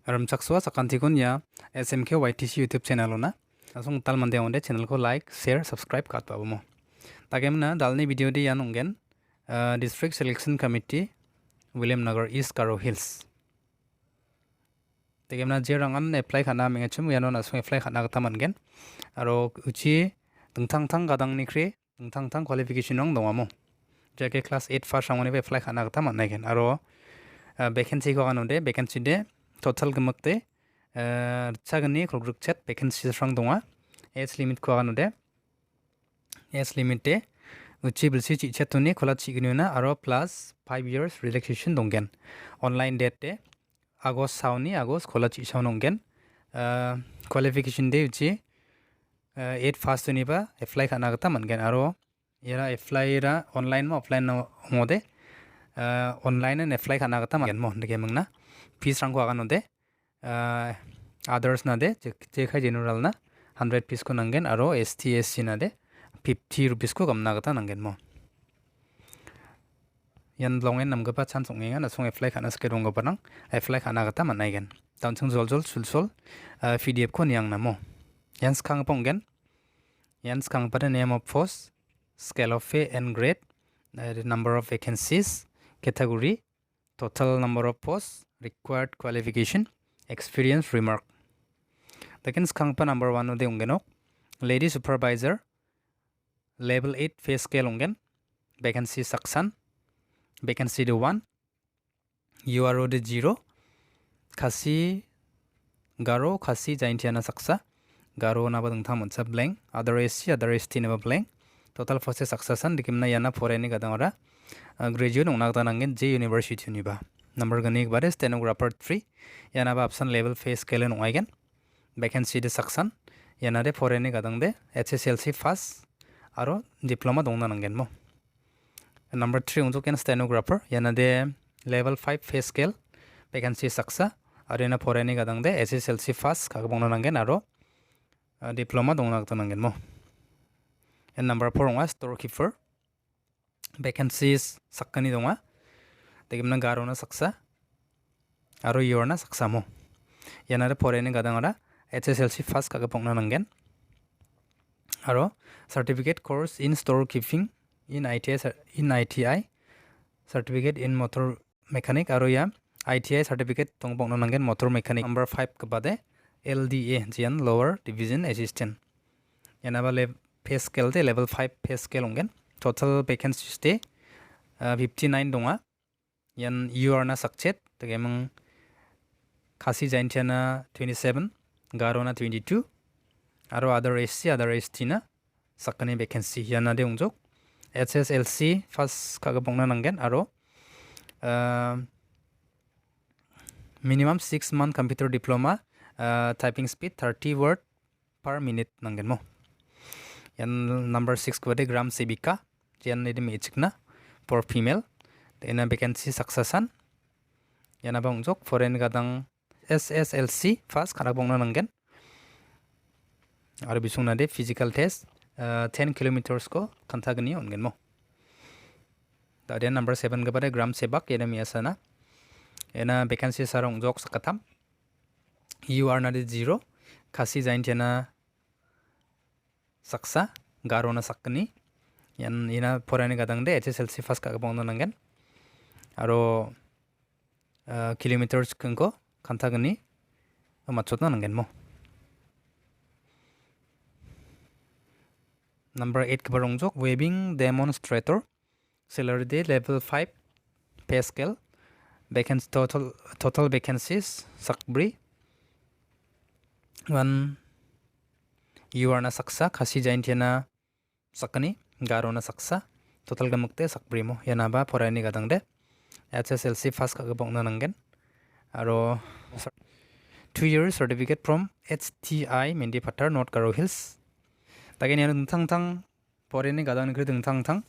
Ramchakswa sakantikun ya SMK YTC YouTube channel na asung tal mande onde channel ko like share subscribe kat pa mo tagemna dalni video di yan ungen district selection committee William Nagar East Garo Hills tagemna je rangan apply khana menga chum yanon asung apply khana gata mangen aro uchi tungtang gadang nikre tungtang qualification ong dongamo jake class 8 first sangone apply khana gata mangen aro vacancy ko ganonde vacancy de total gemakte chagani krogruk chat vacancy rang donga age limit ko ganode age limit te uchi bilsi chi chatuni khola chigniuna aro plus 5 years relaxation dongen online date te agos sauni agos khola chi saunongen qualification de uchi 8 first ni ba apply khana gata mangen aro yara apply ra online mo offline mode online and apply khana gata mangen mo dege mangna fees rang ko aganode others na de je khai general na 100 piece ko nangen aro STSC na de 50 rupees ko gamna gata nangen mo yan longen nam gapa chan songenga na song apply khana ske rong gapa nang apply khana gata manaigen down chung jol sulsol PDF ko niang na mo yan skang pongen yan skang pada name of post scale of pay and grade the number of vacancies category total number of posts required qualification experience remark taken skangpa number 1 de ungenok lady supervisor level 8 pay scale ungen vacancy section vacancy de 1 URO de 0 khasi garo khasi jaintiana saksa garo na badung tham unsa blank other ST na blank total force succession dikimna yana foreni gadangara graduate ongna gata nangen J University uniba number gani bare stenographer 3 yana ba option level pay scale no aigen vacancy de section yana de foreni gadang de HSLC first aro diploma dongna nangen mo number 3 unjo ken stenographer yana de level 5 pay scale vacancy saksa aro yana foreni gadang de HSLC first ka bongna nangen aro diploma dongna gata nangen mo and number 4 was storekeeper vacancies sakani donga tegimna garona saksa aro yorna saksa mo yanare porene gadangara HSLC first kaga pongna nangen aro certificate course in storekeeping in ITI certificate in motor mechanic aro ya ITI certificate tong pongna nangen motor mechanic number 5 kabade LDA jian lower division assistant yanaba pay scale de level 5 pay scale ungen total vacancies de 59 donga yan UR na sakchet tegemang khasi jaintiana 27 garo na 22 aro other ST na sakani vacancy yana de ungjok HSLC first kaga bongna nangen aro minimum 6 month computer diploma typing speed 30 word per minute nangen mo yan number 6 ko de gram sebika yan ne de mechikna for female then vacancy succession yana bang jok foreign gadang SSLC first khana bongna nangen aro bisungna de physical test 10 kilometers ko kantagni ongen mo da number 7 ga bade gram sebak yana miasana yana vacancy sarong jok sakatam UR na de 0 khasi jaintiana saksa garo na sakni yan ina porani gadang de HSLC first ka bongna nangen aro kilometers kengko kantagni machotna nangen mo number 8 ka barongjok webbing demonstrator salary de level 5 pay scale vacancy total vacancies sakbri 1 UR na saksa khasi jaintiana sakani garo na saksa total gamukte sakbrimo yana ba porani gadang de HSLC first ka bongna nangen aro 2 years certificate from HTI Mendi Patar North Garo Hills tagen yana dungtang porani gadang kre dungtang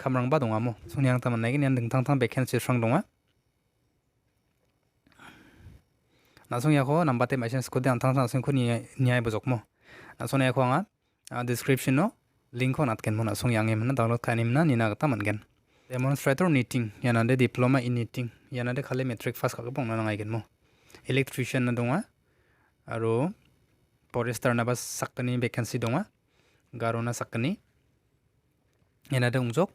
kamrang ba dongamo sungnyang taman nagi yan dungtang vacancy rang donga nasung yako nambate machine skode antang nasung ko niai bojokmo nasone yako nga description no link on atken mona song yang emna download kanim na nina gata mangen demonstrator knitting yana de diploma in knitting yana de khale metric first ka bong na ngai gen mo electrician na donga aro forester na bas sakani vacancy donga garona sakani yana dongjok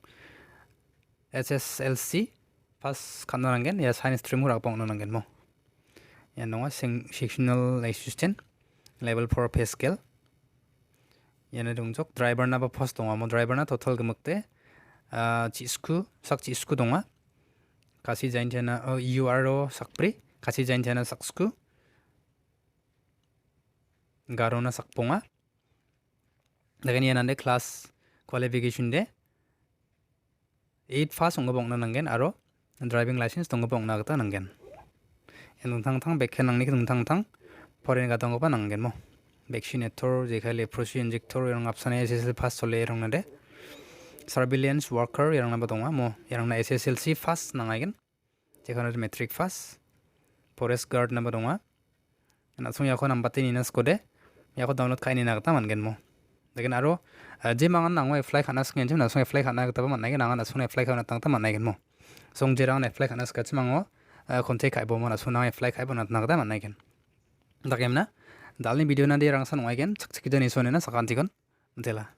SSLC pas kanna nangen ya science stream rak pong nangen mo yan donga sectional assistant level 4 pay scale yana dongjok driver na ba post donga mo driver na total gemukte chisku sak chisku donga kasi jain jana URO sakpri kasi jain jana saksku garona sakponga dagen yanande class qualification de 8 pass ongobong nangen aro driving license dongobong nagata nangen enungtang bekhen nangni nungtang foreign ga dongba nangen mo vaccinator jekha leprosy injector yang apsane SSL pass sole rongnade surveillance worker yang naba donga mo yang na SSLC pass nangagen jekha metric pass forest guard naba donga na sung yakho nambate ni nas kode yakho download kaini nagata mangen mo dagen aro je mangan nangwa apply khana singen jim na sung apply khana gata ba manai nanga na sung apply khana tangta manai gen mo sung jerang apply khana skach mango contact kai bo mo na sung na apply kai bo na nagata manai gen dagem na dalni video na de rang san wai gen chak chak jani sone na sakanti kon ntela